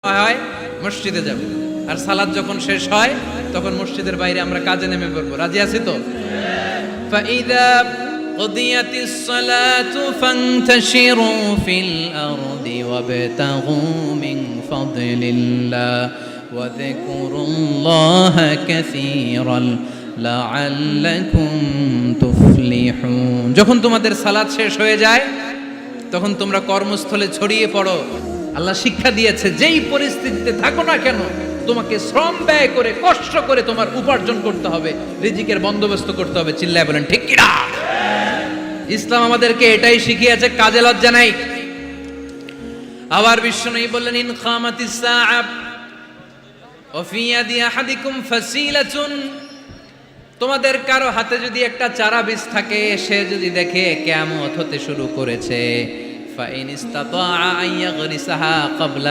হয় মসজিদে যাব, আর সালাত যখন শেষ হয় তখন মসজিদের বাইরে আমরা কাজে নেমে পড়বো। রাজি আছি তো? ফাইদা কুদিয়াতিস সালাতু ফান্তাশিরু ফিল আরদি ওয়াবতাগু মিন ফাদলিল্লাহ ওয়া যিকুরুল্লাহা কাসীরান লাআল্লাকুম তুফলিহুন। যখন তোমাদের সালাত শেষ হয়ে যায় তখন তোমরা কর্মস্থলে ছড়িয়ে পড়ো। আল্লাহ শিক্ষা দিয়েছে যেই পরিস্থিতিতে থাকো না কেন তোমাকে শ্রম ব্যয় করে কষ্ট করে তোমার উপার্জন করতে হবে, রিজিকের বন্দোবস্ত করতে হবে। চিল্লায় বলেন ঠিক কিনা? ইসলাম আমাদেরকে এটাই শিখিয়েছে, কাজে লজ্জা নাই। আবার বিশ্বনবী বললেন ইন খামাতিস সাআ ওয়া ফি ইয়াদি আহাদিকুম ফাসিলাতুন, তোমাদের কারো হাতে যদি একটা চারা বীজ থাকে, সে যদি দেখে কিয়ামত হতে শুরু করেছে, ফাইন ইসতাতা আন ইয়াগরিসাহা ক্বাবলা